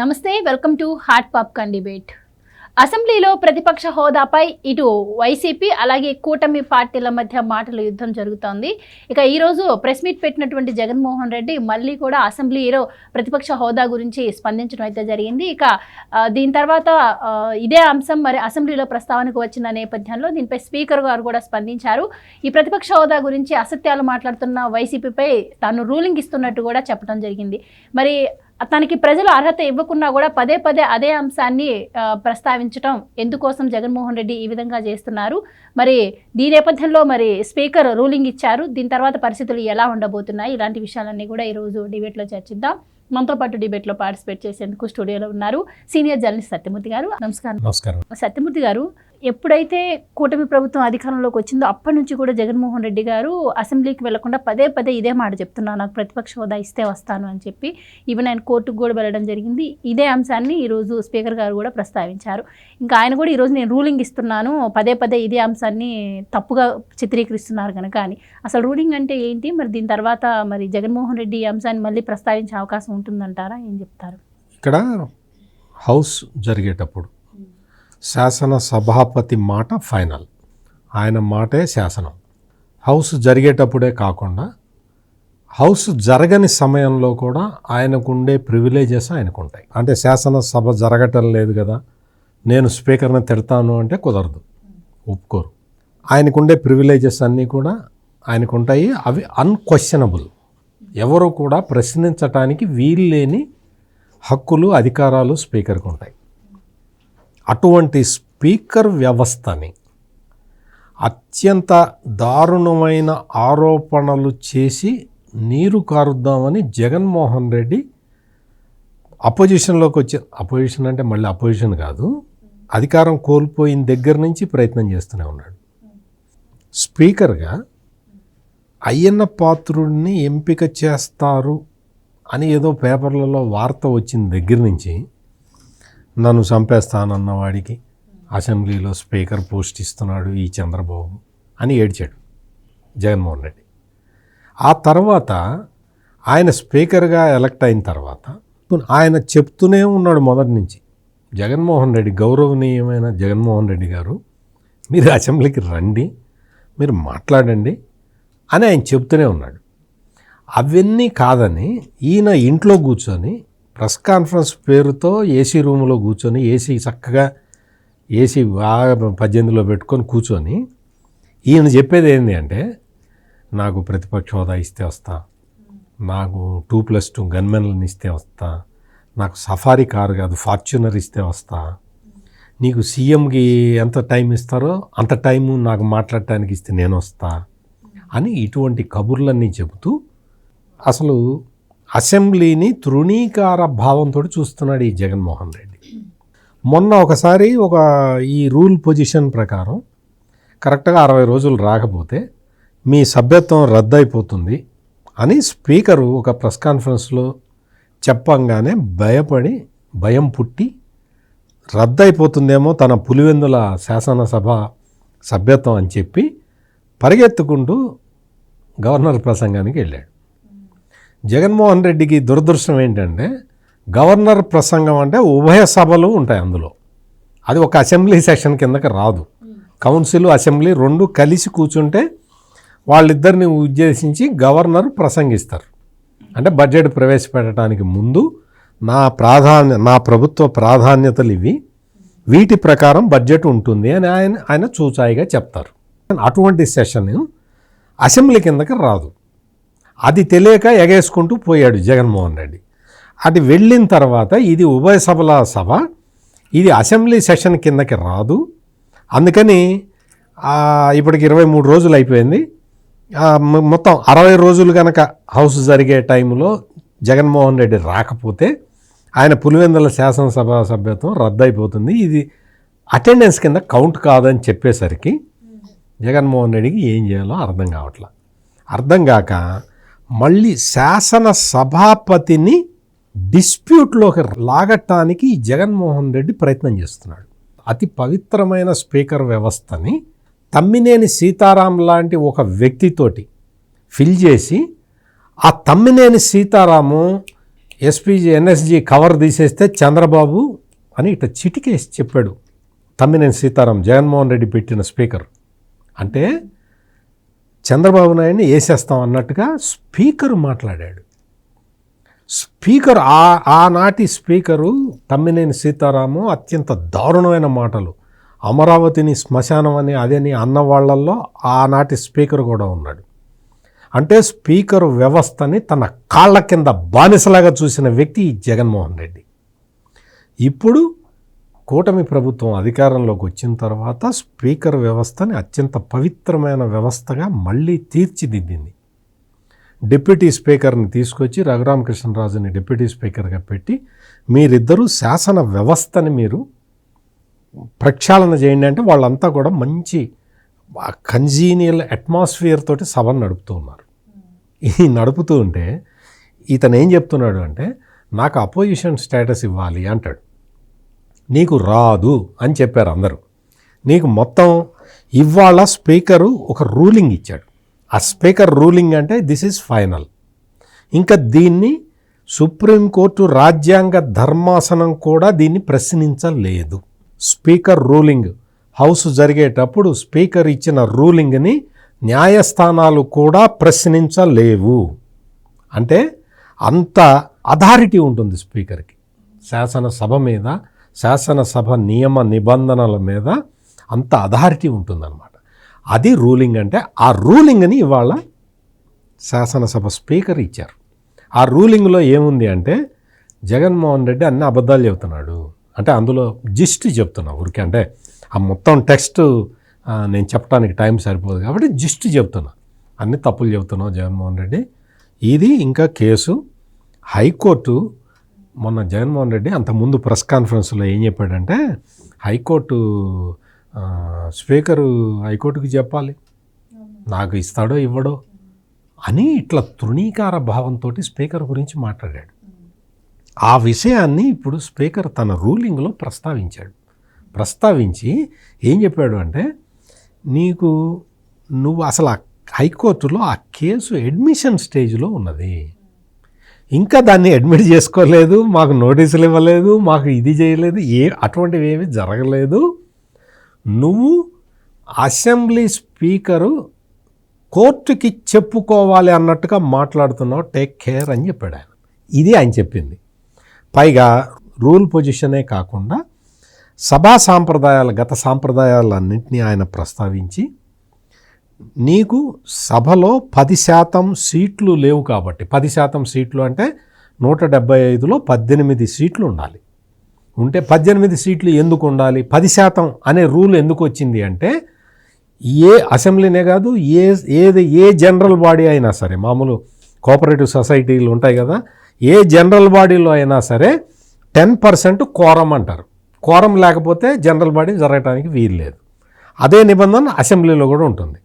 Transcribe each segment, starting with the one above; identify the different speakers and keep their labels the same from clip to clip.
Speaker 1: నమస్తే, welcome to hot popcorn debate. అసెంబ్లీలో ప్రతిపక్ష హోదాపై ఇటు వైసీపీ అలాగే కూటమి పార్టీల మధ్య మాటల యుద్ధం జరుగుతోంది. ఇక ఈరోజు ప్రెస్ మీట్ పెట్టినటువంటి జగన్మోహన్ రెడ్డి మళ్ళీ కూడా అసెంబ్లీలో ప్రతిపక్ష హోదా గురించి స్పందించడం అయితే జరిగింది. ఇక దీని తర్వాత ఇదే అంశం మరి అసెంబ్లీలో ప్రస్తావనకు వచ్చిన నేపథ్యంలో దీనిపై స్పీకర్ గారు కూడా స్పందించారు. ఈ ప్రతిపక్ష హోదా గురించి అసత్యాలు మాట్లాడుతున్న వైసీపీపై తాను రూలింగ్ ఇస్తున్నట్టు కూడా చెప్పడం జరిగింది. మరి తనకి ప్రజలు అర్హత ఇవ్వకున్నా కూడా పదే పదే అదే అంశాన్ని ప్రస్తావించడం ఎందుకోసం జగన్మోహన్ రెడ్డి ఈ విధంగా చేస్తున్నారు? మరి దీని నేపథ్యంలో మరి స్పీకర్ రూలింగ్ ఇచ్చారు. దీని తర్వాత పరిస్థితులు ఎలా ఉండబోతున్నాయి? ఇలాంటి విషయాలన్నీ కూడా ఈరోజు డిబేట్లో చర్చిద్దాం. మనతో పాటు డిబేట్లో పార్టిసిపేట్ చేసేందుకు స్టూడియోలో ఉన్నారు సీనియర్ జర్నలిస్ట్ సత్యమూర్తి గారు. నమస్కారం. సత్యమూర్తి గారు, ఎప్పుడైతే కూటమి ప్రభుత్వం అధికారంలోకి వచ్చిందో అప్పటి నుంచి కూడా జగన్మోహన్ రెడ్డి గారు అసెంబ్లీకి వెళ్లకుండా పదే పదే ఇదే మాట చెప్తున్నారు, నాకు ప్రతిపక్ష హోదా ఇస్తే వస్తాను అని చెప్పి. ఈవెన్ ఆయన కోర్టుకు కూడా వెళ్ళడం జరిగింది. ఇదే అంశాన్ని ఈరోజు స్పీకర్ గారు కూడా ప్రస్తావించారు. ఇంకా ఆయన కూడా ఈరోజు నేను రూలింగ్ ఇస్తున్నాను, పదే పదే ఇదే అంశాన్ని తప్పుగా చిత్రీకరిస్తున్నారు కనుక అని. అసలు రూలింగ్ అంటే ఏంటి? మరి దీని తర్వాత మరి జగన్మోహన్ రెడ్డి ఈ అంశాన్ని మళ్ళీ ప్రస్తావించే అవకాశం ఉంటుందంటారా? ఏం చెప్తారు?
Speaker 2: ఇక్కడ హౌస్ జరిగేటప్పుడు శాసన సభాపతి మాట ఫైనల్, ఆయన మాటే శాసనం. హౌస్ జరిగేటప్పుడే కాకుండా హౌస్ జరగని సమయంలో కూడా ఆయనకుండే ప్రివిలేజెస్ ఆయనకు ఉంటాయి. అంటే శాసనసభ జరగటం లేదు కదా, నేను స్పీకర్ని తిడతాను అంటే కుదరదు, ఒప్పుకోరు. ఆయనకుండే ప్రివిలేజెస్ అన్నీ కూడా ఆయనకు ఉంటాయి. అవి అన్క్వశ్చనబుల్, ఎవరు కూడా ప్రశ్నించటానికి వీల్లేని హక్కులు అధికారాలు స్పీకర్కి ఉంటాయి. అటువంటి స్పీకర్ వ్యవస్థని అత్యంత దారుణమైన ఆరోపణలు చేసి నీరు కారుద్దామని జగన్మోహన్ రెడ్డి అపోజిషన్లోకి వచ్చే, అపోజిషన్ అంటే మళ్ళీ అపోజిషన్ కాదు, అధికారం కోల్పోయిన దగ్గర నుంచి ప్రయత్నం చేస్తూనే ఉన్నాడు. స్పీకర్గా అయ్యన్న పాత్రుడిని ఎంపిక చేస్తారు అని ఏదో పేపర్లలో వార్త వచ్చిన దగ్గర నుంచి నన్ను చంపేస్తానన్న వాడికి అసెంబ్లీలో స్పీకర్ పోస్ట్ ఇస్తున్నాడు ఈ చంద్రబాబు అని ఏడ్చాడు జగన్మోహన్ రెడ్డి. ఆ తర్వాత ఆయన స్పీకర్గా ఎలక్ట్ అయిన తర్వాత ఆయన చెప్తూనే ఉన్నాడు మొదటి నుంచి, జగన్మోహన్ రెడ్డి, గౌరవనీయమైన జగన్మోహన్ రెడ్డి గారు, మీరు అసెంబ్లీకి రండి, మీరు మాట్లాడండి అని ఆయన చెప్తూనే ఉన్నాడు. అవన్నీ కాదని ఈయన ఇంట్లో కూర్చొని ప్రెస్ కాన్ఫరెన్స్ పేరుతో ఏసీ రూమ్లో కూర్చొని, ఏసీ చక్కగా ఏసీ బాగా 18లో పెట్టుకొని కూర్చొని ఈయన చెప్పేది ఏంటి అంటే, నాకు ప్రతిపక్ష హోదా ఇస్తే వస్తా, నాకు 2+2 గన్మెన్లను ఇస్తే వస్తా, నాకు సఫారీ కారు కాదు ఫార్చ్యూనర్ ఇస్తే వస్తా, నీకు సీఎంకి ఎంత టైం ఇస్తారో అంత టైము నాకు మాట్లాడటానికి ఇస్తే నేను వస్తా అని ఇటువంటి కబుర్లన్నీ చెబుతూ అసలు అసెంబ్లీని తృణీకార భావంతో చూస్తున్నాడు ఈ జగన్మోహన్ రెడ్డి. మొన్న ఒకసారి ఈ రూల్ పొజిషన్ ప్రకారం కరెక్ట్గా 60 రోజులు రాకపోతే మీ సభ్యత్వం రద్దయిపోతుంది అని స్పీకరు ఒక ప్రెస్ కాన్ఫరెన్స్లో చెప్పంగానే భయం పుట్టి రద్దయిపోతుందేమో తన పులివెందుల శాసనసభ సభ్యత్వం అని చెప్పి పరిగెత్తుకుంటూ గవర్నర్ ప్రసంగానికి వెళ్ళాడు. జగన్మోహన్ రెడ్డికి దురదృష్టం ఏంటంటే, గవర్నర్ ప్రసంగం అంటే ఉభయ సభలు ఉంటాయి అందులో, అది ఒక అసెంబ్లీ సెషన్ కిందకి రాదు. కౌన్సిల్ అసెంబ్లీ రెండు కలిసి కూర్చుంటే వాళ్ళిద్దరిని ఉద్దేశించి గవర్నర్ ప్రసంగిస్తారు. అంటే బడ్జెట్ ప్రవేశపెట్టడానికి ముందు నా ప్రభుత్వ ప్రాధాన్యతలు ఇవి, వీటి ప్రకారం బడ్జెట్ ఉంటుంది అని ఆయన చూచాయిగా చెప్తారు. అటువంటి సెషన్ అసెంబ్లీ కిందకి రాదు. అది తెలియక ఎగేసుకుంటూ పోయాడు జగన్మోహన్ రెడ్డి. అది వెళ్ళిన తర్వాత ఇది ఉభయ సభల సభ, ఇది అసెంబ్లీ సెషన్ కిందకి రాదు, అందుకని ఇప్పటికి 23 రోజులు అయిపోయింది, మొత్తం 60 రోజులు కనుక హౌస్ జరిగే టైంలో జగన్మోహన్ రెడ్డి రాకపోతే ఆయన పులివెందుల శాసనసభ సభ్యత్వం రద్దయిపోతుంది, ఇది అటెండెన్స్ కింద కౌంట్ కాదని చెప్పేసరికి జగన్మోహన్ రెడ్డికి ఏం చేయాలో అర్థం కాక మళ్ళీ శాసన సభాపతిని డిస్ప్యూట్లోకి లాగటానికి జగన్మోహన్ రెడ్డి ప్రయత్నం చేస్తున్నాడు. అతి పవిత్రమైన స్పీకర్ వ్యవస్థని తమ్మినేని సీతారాం లాంటి ఒక వ్యక్తితోటి ఫిల్ చేసి, ఆ తమ్మినేని సీతారాము ఎన్ఎస్జి కవర్ తీసేస్తే చంద్రబాబు అని ఇట్లా చిటికేసి చెప్పాడు తమ్మినేని సీతారాం, జగన్మోహన్ రెడ్డి పెట్టిన స్పీకర్. అంటే చంద్రబాబు నాయుడిని వేసేస్తాం అన్నట్టుగా స్పీకర్ మాట్లాడాడు. స్పీకర్ ఆనాటి స్పీకరు తమ్మినేని సీతారాము అత్యంత దారుణమైన మాటలు, అమరావతిని శ్మశానం అని అదని అన్న వాళ్ళల్లో ఆనాటి స్పీకర్ కూడా ఉన్నాడు. అంటే స్పీకర్ వ్యవస్థని తన కాళ్ళ కింద బానిసలాగా చూసిన వ్యక్తి జగన్మోహన్ రెడ్డి. ఇప్పుడు కూటమి ప్రభుత్వం అధికారంలోకి వచ్చిన తర్వాత స్పీకర్ వ్యవస్థని అత్యంత పవిత్రమైన వ్యవస్థగా మళ్ళీ తీర్చిదిద్దింది. డిప్యూటీ స్పీకర్ని తీసుకొచ్చి రఘురామకృష్ణరాజుని డిప్యూటీ స్పీకర్గా పెట్టి మీరిద్దరూ శాసన వ్యవస్థని మీరు ప్రక్షాళన చేయండి అంటే వాళ్ళంతా కూడా మంచి కన్జీనియల్ అట్మాస్ఫియర్ తోటి సభను నడుపుతూ ఉన్నారు. ఈ నడుపుతూ ఉంటే ఇతను ఏం చెప్తున్నాడు అంటే నాకు అపోజిషన్ స్టేటస్ ఇవ్వాలి అంటాడు. నీకు రాదు అని చెప్పారు అందరూ. నీకు మొత్తం ఇవాళ స్పీకరు ఒక రూలింగ్ ఇచ్చాడు. ఆ స్పీకర్ రూలింగ్ అంటే దిస్ ఈజ్ ఫైనల్. ఇంకా దీన్ని సుప్రీంకోర్టు రాజ్యాంగ ధర్మాసనం కూడా దీన్ని ప్రశ్నించలేదు. స్పీకర్ రూలింగ్ హౌస్ జరిగేటప్పుడు స్పీకర్ ఇచ్చిన రూలింగ్ని న్యాయస్థానాలు కూడా ప్రశ్నించలేవు. అంటే అంత అథారిటీ ఉంటుంది స్పీకర్కి శాసనసభ మీద, శాసనసభ నియమ నిబంధనల మీద అంత అథారిటీ ఉంటుందన్నమాట. అది రూలింగ్ అంటే. ఆ రూలింగ్ని ఇవాళ శాసనసభ స్పీకర్ ఇచ్చారు. ఆ రూలింగ్లో ఏముంది అంటే జగన్మోహన్ రెడ్డి అన్ని అబద్ధాలు చెబుతున్నాడు అంటే అందులో జిస్ట్ చెప్తున్నా ఊరికే, అంటే ఆ మొత్తం టెక్స్ట్ నేను చెప్పడానికి టైం సరిపోదు కాబట్టి జిస్ట్ చెప్తున్నా, అన్ని తప్పులు చెబుతున్నావు జగన్మోహన్ రెడ్డి. ఇది ఇంకా కేసు హైకోర్టు మొన్న జగన్మోహన్ రెడ్డి అంతకుముందు ప్రెస్ కాన్ఫరెన్స్లో ఏం చెప్పాడంటే హైకోర్టు స్పీకరు హైకోర్టుకి చెప్పాలి నాకు ఇస్తాడో ఇవ్వడో అని ఇట్లా తృణీకార భావంతో స్పీకర్ గురించి మాట్లాడాడు. ఆ విషయాన్ని ఇప్పుడు స్పీకర్ తన రూలింగ్లో ప్రస్తావించి ఏం చెప్పాడు అంటే నువ్వు అసలు ఆ హైకోర్టులో ఆ కేసు అడ్మిషన్ స్టేజ్లో ఉన్నది, ఇంకా దాన్ని అడ్మిట్ చేసుకోలేదు, మాకు నోటీసులు ఇవ్వలేదు, మాకు ఇది చేయలేదు, అటువంటివి ఏమీ జరగలేదు. నువ్వు అసెంబ్లీ స్పీకరు కోర్టుకి చెప్పుకోవాలి అన్నట్టుగా మాట్లాడుతున్నావు, టేక్ కేర్ అని చెప్పాడు ఆయన. ఇది ఆయన చెప్పింది. పైగా రూల్ పొజిషనే కాకుండా సభా సాంప్రదాయాలు, గత సాంప్రదాయాలన్నింటినీ ఆయన ప్రస్తావించి నీకు సభలో 10% సీట్లు లేవు కాబట్టి, 10% సీట్లు అంటే 175లో 18 సీట్లు ఉండాలి. ఉంటే 18 సీట్లు ఎందుకు ఉండాలి, 10% అనే రూల్ ఎందుకు వచ్చింది అంటే ఏ అసెంబ్లీనే కాదు ఏ జనరల్ బాడీ అయినా సరే, మామూలు కోఆపరేటివ్ సొసైటీలు ఉంటాయి కదా, ఏ జనరల్ బాడీలో అయినా సరే 10% కోరం అంటారు. కోరం లేకపోతే జనరల్ బాడీ జరగడానికి వీలు లేదు. అదే నిబంధన అసెంబ్లీలో కూడా ఉంటుంది.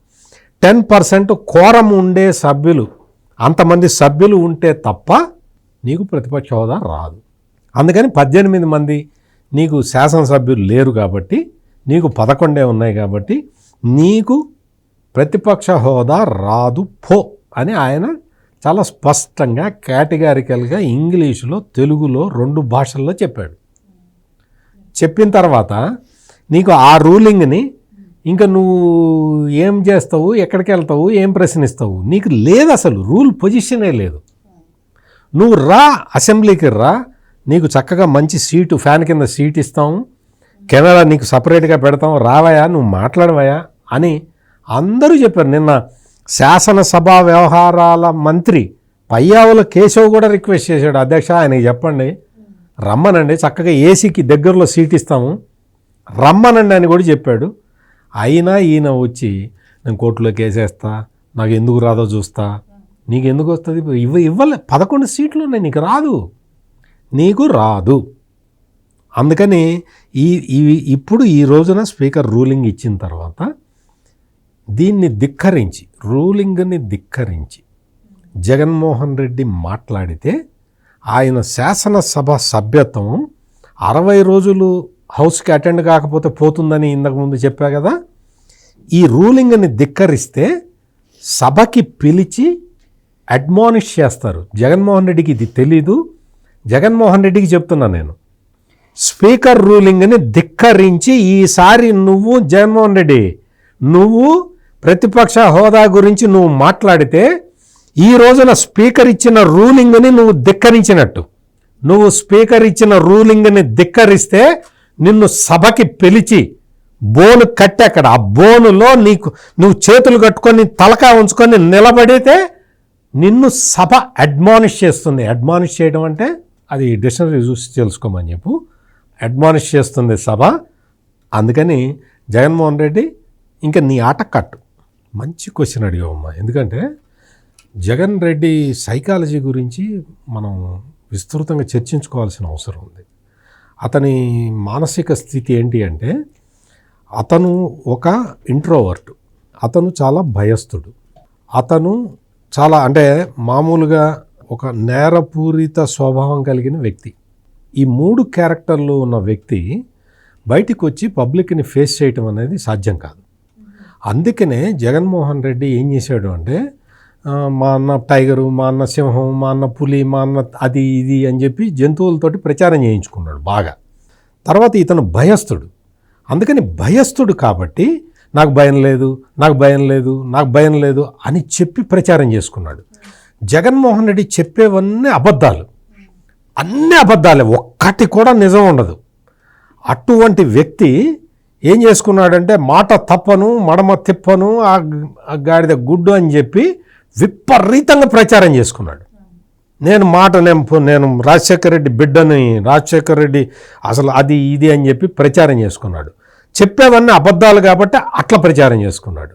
Speaker 2: 10% కోరం ఉండే సభ్యులు, అంతమంది సభ్యులు ఉంటే తప్ప నీకు ప్రతిపక్ష హోదా రాదు. అందుకని 18 మంది నీకు శాసనసభ్యులు లేరు కాబట్టి, నీకు 11 ఉన్నాయి కాబట్టి నీకు ప్రతిపక్ష హోదా రాదు పో అని ఆయన చాలా స్పష్టంగా కేటగారికల్గా ఇంగ్లీషులో తెలుగులో 2 భాషల్లో చెప్పాడు. చెప్పిన తర్వాత నీకు ఆ రూలింగ్ని ఇంకా నువ్వు ఏం చేస్తావు, ఎక్కడికి వెళ్తావు, ఏం ప్రశ్నిస్తావు, నీకు లేదు, అసలు రూల్ పొజిషనే లేదు. నువ్వు రా, అసెంబ్లీకి రా, నీకు చక్కగా మంచి సీటు, ఫ్యాన్ కింద సీట్ ఇస్తాము, కెమెరా నీకు సపరేట్గా పెడతాం, రావయా, నువ్వు మాట్లాడవయా అని అందరూ చెప్పారు. నిన్న శాసనసభ వ్యవహారాల మంత్రి పయ్యావుల కేశవ్ కూడా రిక్వెస్ట్ చేశాడు, అధ్యక్ష ఆయనకి చెప్పండి రమ్మనండి, చక్కగా ఏసీకి దగ్గరలో సీట్ ఇస్తాము, రమ్మనండి అని కూడా చెప్పాడు. అయినా ఈయన వచ్చి నేను కోర్టులో కేసేస్తా, నాకు ఎందుకు రాదో చూస్తా, నీకు ఎందుకు వస్తుంది, ఇవ్వలే, 11 సీట్లు ఉన్నాయి, నీకు రాదు. అందుకని ఇప్పుడు ఈ రోజున స్పీకర్ రూలింగ్ ఇచ్చిన తర్వాత దీన్ని ధిక్కరించి, రూలింగ్ని ధిక్కరించి జగన్మోహన్ రెడ్డి మాట్లాడితే ఆయన శాసనసభ సభ్యత్వం 60 రోజులు హౌస్కి అటెండ్ కాకపోతే పోతుందని ఇంతకుముందు చెప్పా కదా. ఈ రూలింగ్ని ధిక్కరిస్తే సభకి పిలిచి అడ్మానిష్ చేస్తారు. జగన్మోహన్ రెడ్డికి ఇది తెలీదు, జగన్మోహన్ రెడ్డికి చెప్తున్నా నేను, స్పీకర్ రూలింగ్ని ధిక్కరించి ఈసారి నువ్వు జగన్మోహన్ రెడ్డి నువ్వు ప్రతిపక్ష హోదా గురించి నువ్వు మాట్లాడితే ఈ రోజున స్పీకర్ ఇచ్చిన రూలింగ్ని నువ్వు ధిక్కరించినట్టు. నువ్వు స్పీకర్ ఇచ్చిన రూలింగ్ని ధిక్కరిస్తే నిన్ను సభకి పిలిచి బోను కట్టి అక్కడ ఆ బోనులో నువ్వు చేతులు కట్టుకొని తలకా ఉంచుకొని నిలబడితే నిన్ను సభ అడ్మానిష్ చేస్తుంది. అడ్మానిష్ చేయడం అంటే అది డిక్షనరీ చూసి తెలుసుకోమని చెప్పు. అడ్మానిష్ చేస్తుంది సభ. అందుకని జగన్మోహన్ రెడ్డి ఇంకా నీ ఆట కట్టు. మంచి క్వశ్చన్ అడిగావమ్మా. ఎందుకంటే జగన్ రెడ్డి సైకాలజీ గురించి మనం విస్తృతంగా చర్చించుకోవాల్సిన అవసరం ఉంది. అతని మానసిక స్థితి ఏంటి అంటే అతను ఒక ఇంట్రోవర్ట్, అతను చాలా భయస్థుడు, అతను చాలా అంటే మామూలుగా ఒక నేరపూరిత స్వభావం కలిగిన వ్యక్తి. ఈ 3 క్యారెక్టర్లు ఉన్న వ్యక్తి బయటికి వచ్చి పబ్లిక్ని ఫేస్ చేయటం అనేది సాధ్యం కాదు. అందుకనే జగన్మోహన్ రెడ్డి ఏం చేశాడు అంటే మా అన్న టైగరు, మా అన్న సింహం, మా అన్న పులి, మా అన్న అది ఇది అని చెప్పి జంతువులతోటి ప్రచారం చేయించుకున్నాడు బాగా. తర్వాత ఇతను భయస్థుడు. అందుకని భయస్థుడు కాబట్టి నాకు భయం లేదు, నాకు భయం లేదు, నాకు భయం లేదు అని చెప్పి ప్రచారం చేసుకున్నాడు. జగన్మోహన్ రెడ్డి చెప్పేవన్నీ అబద్ధాలు, అన్నీ అబద్ధాలే, ఒక్కటి కూడా నిజం ఉండదు. అటువంటి వ్యక్తి ఏం చేసుకున్నాడంటే మాట తప్పను మడమ తిప్పను ఆ గాడిద గుడ్డు అని చెప్పి విపరీతంగా ప్రచారం చేసుకున్నాడు. నేను రాజశేఖర రెడ్డి బిడ్డని, రాజశేఖర రెడ్డి అసలు అది ఇది అని చెప్పి ప్రచారం చేసుకున్నాడు. చెప్పేవన్నీ అబద్ధాలు కాబట్టి అట్లా ప్రచారం చేసుకున్నాడు.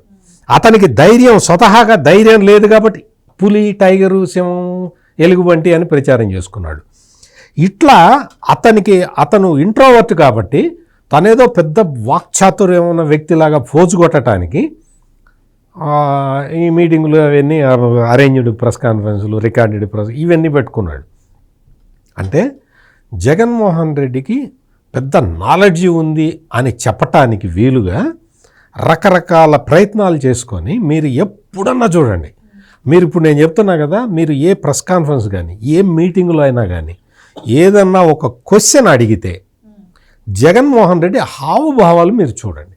Speaker 2: అతనికి ధైర్యం, స్వతహాగా ధైర్యం లేదు కాబట్టి పులి, టైగరు, సింహం, ఎలుగుబంటి అని ప్రచారం చేసుకున్నాడు. ఇట్లా అతను ఇంట్రోవర్ట్ కాబట్టి తనేదో పెద్ద వాక్చాతుర్యం ఉన్న వ్యక్తిలాగా పోజు కొట్టడానికి ఈ మీటింగులు అవన్నీ అరేంజ్డ్ ప్రెస్ కాన్ఫరెన్సులు, రికార్డెడ్ ప్రెస్ ఇవన్నీ పెట్టుకున్నాడు. అంటే జగన్మోహన్ రెడ్డికి పెద్ద నాలెడ్జి ఉంది అని చెప్పటానికి వీలుగా రకరకాల ప్రయత్నాలు చేసుకొని మీరు ఎప్పుడన్నా చూడండి. మీరు ఇప్పుడు నేను చెప్తున్నా కదా, మీరు ఏ ప్రెస్ కాన్ఫరెన్స్ కానీ ఏ మీటింగులో అయినా కానీ ఏదన్నా ఒక క్వశ్చన్ అడిగితే జగన్మోహన్ రెడ్డి హావభావాలు మీరు చూడండి.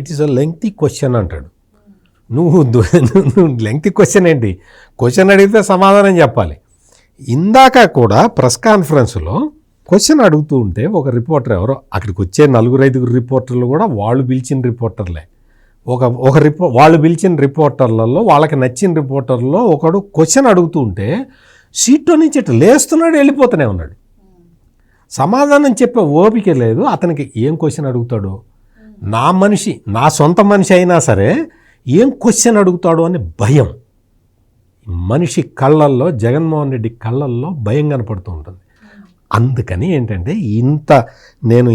Speaker 2: It is a lengthy question అంటాడు. నువ్వు లెంగ్తీ క్వశ్చన్ ఏంటి? క్వశ్చన్ అడిగితే సమాధానం చెప్పాలి. ఇందాక కూడా ప్రెస్ కాన్ఫరెన్స్లో క్వశ్చన్ అడుగుతూ ఉంటే ఒక రిపోర్టర్, ఎవరో అక్కడికి వచ్చే 4-5 రిపోర్టర్లు కూడా వాళ్ళు పిలిచిన రిపోర్టర్లే. వాళ్ళు పిలిచిన రిపోర్టర్లలో వాళ్ళకి నచ్చిన రిపోర్టర్లో ఒకడు క్వశ్చన్ అడుగుతూ ఉంటే సీట్లో నుంచి ఇట్లా లేస్తున్నాడు, వెళ్ళిపోతూనే ఉన్నాడు. సమాధానం చెప్పే ఓపిక లేదు అతనికి. ఏం క్వశ్చన్ అడుగుతాడో, నా సొంత మనిషి అయినా సరే ఏం క్వశ్చన్ అడుగుతాడో అని భయం. మనిషి కళ్ళల్లో, జగన్మోహన్ రెడ్డి కళ్ళల్లో భయం కనపడుతూ ఉంటుంది. అందుకని ఏంటంటే నేను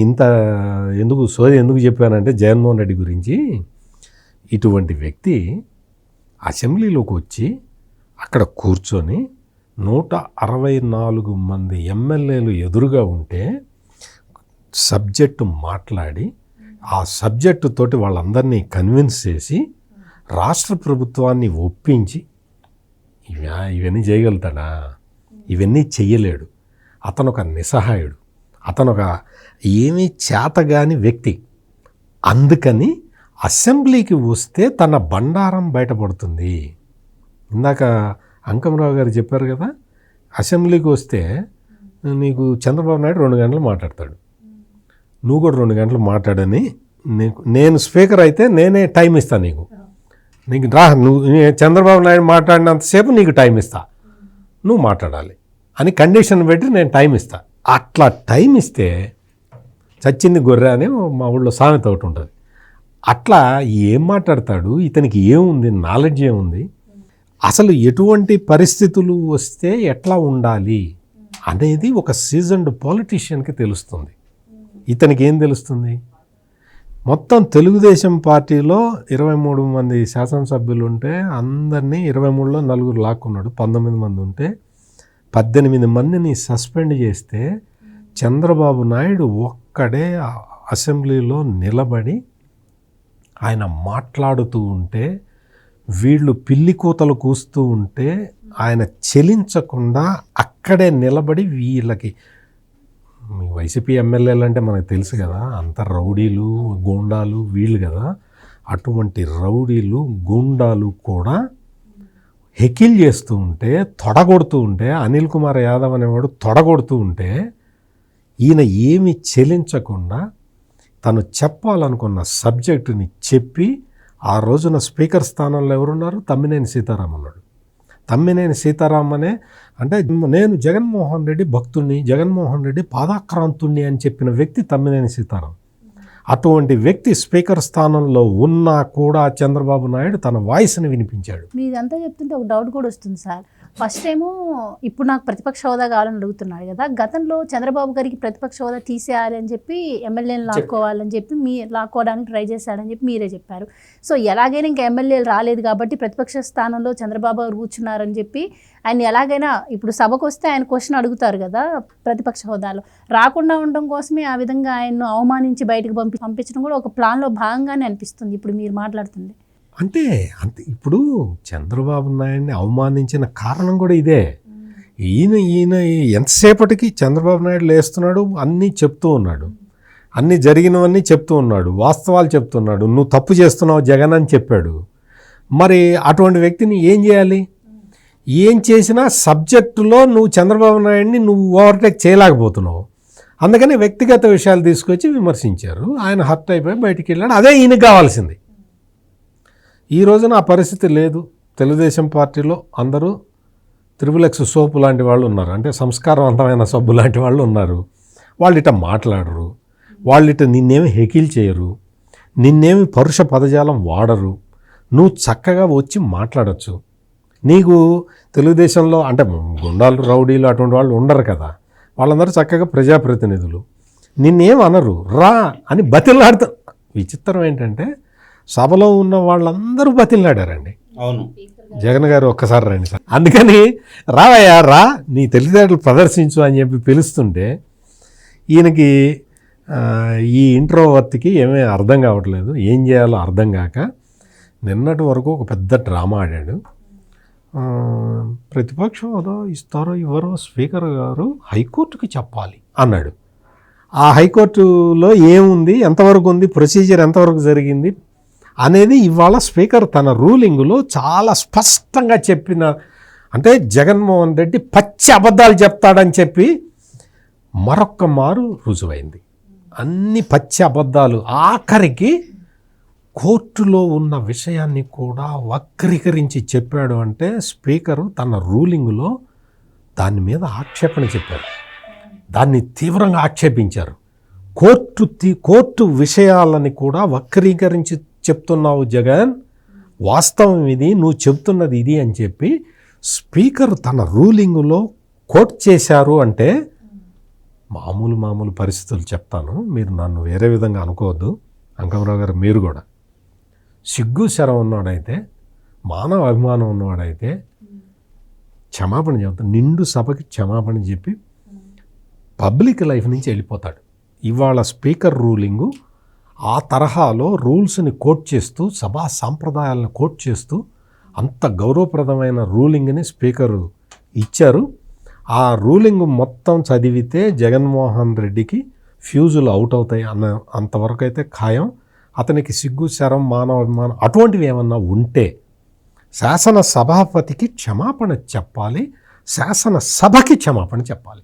Speaker 2: ఎందుకు చెప్పానంటే జగన్మోహన్ రెడ్డి గురించి, ఇటువంటి వ్యక్తి అసెంబ్లీలోకి వచ్చి అక్కడ కూర్చొని 164 మంది ఎమ్మెల్యేలు ఎదురుగా ఉంటే సబ్జెక్టు మాట్లాడి ఆ సబ్జెక్టు తోటి వాళ్ళందరినీ కన్విన్స్ చేసి రాష్ట్ర ప్రభుత్వాన్ని ఒప్పించి ఇవన్నీ చేయగలుగుతాడా? ఇవన్నీ చెయ్యలేడు. అతను ఒక నిస్సహాయుడు, అతను ఒక ఏమీ చేతగాని వ్యక్తి. అందుకని అసెంబ్లీకి వస్తే తన బండారం బయటపడుతుంది. ఇందాక అంకమరావు గారు చెప్పారు కదా, అసెంబ్లీకి వస్తే నీకు చంద్రబాబు నాయుడు 2 గంటలు మాట్లాడతాడు, నువ్వు కూడా 2 గంటలు మాట్లాడని, నేను స్పీకర్ అయితే నేనే టైం ఇస్తాను నీకు నువ్వు చంద్రబాబు నాయుడు మాట్లాడినంతసేపు నీకు టైం ఇస్తా, నువ్వు మాట్లాడాలి అని కండిషన్ పెట్టి నేను టైం ఇస్తా. అట్లా టైం ఇస్తే చచ్చింది గొర్రె అని మా ఊళ్ళో సామెత ఒకటి ఉంటుంది. అట్లా ఏం మాట్లాడతాడు, ఇతనికి ఏముంది, నాలెడ్జ్ ఏముంది, అసలు ఎటువంటి పరిస్థితులు వస్తే ఎట్లా ఉండాలి అనేది ఒక సీజన్డ్ పొలిటీషియన్కి తెలుస్తుంది. ఇతనికి ఏం తెలుస్తుంది? మొత్తం తెలుగుదేశం పార్టీలో 23 మంది శాసనసభ్యులు ఉంటే అందరినీ 23లో 4 లాక్కున్నాడు. 19 మంది ఉంటే 18 మందిని సస్పెండ్ చేస్తే చంద్రబాబు నాయుడు ఒక్కడే అసెంబ్లీలో నిలబడి ఆయన మాట్లాడుతూ ఉంటే, వీళ్ళు పిల్లి కూతలు కూస్తూ ఉంటే ఆయన చెలించకుండా అక్కడే నిలబడి వీళ్ళకి వైసీపీ ఎమ్మెల్యేలు అంటే మనకు తెలుసు కదా, అంత రౌడీలు గూండాలు వీళ్ళు కదా, అటువంటి రౌడీలు గూండాలు కూడా హెకిల్ చేస్తూ ఉంటే, తొడగొడుతూ ఉంటే, అనిల్ కుమార్ యాదవ్ అనేవాడు తొడగొడుతూ ఉంటే ఈయన ఏమి చెలించకుండా తను చెప్పాలనుకున్న సబ్జెక్టుని చెప్పి, ఆ రోజున స్పీకర్ స్థానంలో ఎవరున్నారు? తమ్మినేని సీతారాం ఉన్నాడు. తమ్మినేని సీతారాం అనే అంటే నేను జగన్మోహన్ రెడ్డి భక్తుణ్ణి, జగన్మోహన్ రెడ్డి పాదాక్రాంతుణ్ణి అని చెప్పిన వ్యక్తి తమ్మినేని సీతారాం. అటువంటి వ్యక్తి స్పీకర్ స్థానంలో ఉన్నా కూడా చంద్రబాబు నాయుడు తన వాయిస్ని వినిపించాడు.
Speaker 1: మీదంతా చెప్తుంటే ఒక డౌట్ కూడా వస్తుంది సార్. ఫస్ట్ ఏమో ఇప్పుడు నాకు ప్రతిపక్ష హోదా కావాలని అడుగుతున్నాడు కదా, గతంలో చంద్రబాబు గారికి ప్రతిపక్ష హోదా తీసేయాలి అని చెప్పి ఎమ్మెల్యేలు లాక్కోవాలని చెప్పి లాక్కోవడానికి ట్రై చేశాడని చెప్పి మీరే చెప్పారు. సో ఎలాగైనా ఇంకా ఎమ్మెల్యేలు రాలేదు కాబట్టి ప్రతిపక్ష స్థానంలో చంద్రబాబు గారు కూర్చున్నారని చెప్పి ఆయన ఎలాగైనా ఇప్పుడు సభకు వస్తే ఆయన క్వశ్చన్ అడుగుతారు కదా ప్రతిపక్ష హోదాలో, రాకుండా ఉండడం కోసమే ఆ విధంగా ఆయన్ను అవమానించి బయటకు పంపించడం కూడా ఒక ప్లాన్లో భాగంగానే అనిపిస్తుంది ఇప్పుడు మీరు మాట్లాడుతుంది.
Speaker 2: అంటే ఇప్పుడు చంద్రబాబు నాయుడిని అవమానించిన కారణం కూడా ఇదే. ఈయన ఎంతసేపటికి చంద్రబాబు నాయుడు లేస్తున్నాడు, అన్నీ చెప్తూ ఉన్నాడు, అన్నీ జరిగినవన్నీ చెప్తూ ఉన్నాడు, వాస్తవాలు చెప్తున్నాడు, నువ్వు తప్పు చేస్తున్నావు జగన్ అని చెప్పాడు. మరి అటువంటి వ్యక్తిని ఏం చేయాలి? ఏం చేసినా సబ్జెక్టులో నువ్వు చంద్రబాబు నాయుడిని నువ్వు ఓవర్టేక్ చేయలేకపోతున్నావు. అందుకని వ్యక్తిగత విషయాలు తీసుకొచ్చి విమర్శించారు. ఆయన హర్ట్ అయిపోయి బయటికి వెళ్ళాడు. అదే ఈయనకు కావాల్సింది. ఈ రోజున ఆ పరిస్థితి లేదు. తెలుగుదేశం పార్టీలో అందరూ త్రిబుల్ సోపు లాంటి వాళ్ళు ఉన్నారు, అంటే సంస్కారవంతమైన సబ్బు లాంటి వాళ్ళు ఉన్నారు. వాళ్ళు ఇట మాట్లాడరు, వాళ్ళు ఇట నిన్నేమి హెకిల్ చేయరు, నిన్నేమి పరుష పదజాలం వాడరు. నువ్వు చక్కగా వచ్చి మాట్లాడచ్చు. నీకు తెలుగుదేశంలో అంటే గుండాలు రౌడీలు అటువంటి వాళ్ళు ఉండరు కదా, వాళ్ళందరూ చక్కగా ప్రజాప్రతినిధులు, నిన్నేం అనరు, రా అని బతిలాడుతా. విచిత్రం ఏంటంటే సభలో ఉన్న వాళ్ళందరూ బతిలాడారండి.
Speaker 3: అవును,
Speaker 2: జగన్ గారు ఒక్కసారి రండి సార్, అందుకని రావయ్యా రా, నీ తెలివితేటలు ప్రదర్శించు అని చెప్పి పిలుస్తుంటే ఈయనకి ఈ ఇంట్రోవర్ట్కి ఏమీ అర్థం కావట్లేదు, ఏం చేయాలో అర్థం కాక నిన్నటి వరకు ఒక పెద్ద డ్రామా ఆడాడు. ప్రతిపక్షం హోదా ఇస్తారో ఇవ్వరో స్పీకర్ గారు హైకోర్టుకి చెప్పాలి అన్నాడు. ఆ హైకోర్టులో ఏముంది, ఎంతవరకు ఉంది, ప్రొసీజర్ ఎంతవరకు జరిగింది అనేది ఇవాళ స్పీకర్ తన రూలింగ్లో చాలా స్పష్టంగా చెప్పిన, అంటే జగన్మోహన్ రెడ్డి పచ్చి అబద్ధాలు చెప్తాడని చెప్పి మరొక్క మారు రుజువైంది. అన్ని పచ్చి అబద్ధాలు. ఆఖరికి కోర్టులో ఉన్న విషయాన్ని కూడా వక్రీకరించి చెప్పాడు. అంటే స్పీకరు తన రూలింగ్లో దాని మీద ఆక్షేపణ చెప్పారు, దాన్ని తీవ్రంగా ఆక్షేపించారు. కోర్టు విషయాలని కూడా వక్రీకరించి చెప్తున్నావు జగన్, వాస్తవం ఇది, నువ్వు చెప్తున్నది ఇది అని చెప్పి స్పీకర్ తన రూలింగ్లో కోట్ చేశారు. అంటే మామూలు పరిస్థితులు చెప్తాను, మీరు నన్ను వేరే విధంగా అనుకోవద్దు. అంకమరావు గారు మీరు కూడా సిగ్గు శరం ఉన్నవాడైతే, మానవ అభిమానం ఉన్నవాడైతే క్షమాపణ చెప్తాడు, నిండు సభకి క్షమాపణ చెప్పి పబ్లిక్ లైఫ్ నుంచి వెళ్ళిపోతాడు. ఇవాళ స్పీకర్ రూలింగు ఆ తరహాలో రూల్స్ని కోట్ చేస్తూ, సభా సాంప్రదాయాలను కోట్ చేస్తూ అంత గౌరవప్రదమైన రూలింగ్ని స్పీకరు ఇచ్చారు. ఆ రూలింగ్ మొత్తం చదివితే జగన్మోహన్ రెడ్డికి ఫ్యూజులు అవుట్ అవుతాయి అన్న అంతవరకు అయితే ఖాయం. అతనికి సిగ్గు శరం మానవ అభిమానం అటువంటివి ఏమన్నా ఉంటే శాసన సభాపతికి క్షమాపణ చెప్పాలి, శాసన సభకి క్షమాపణ చెప్పాలి.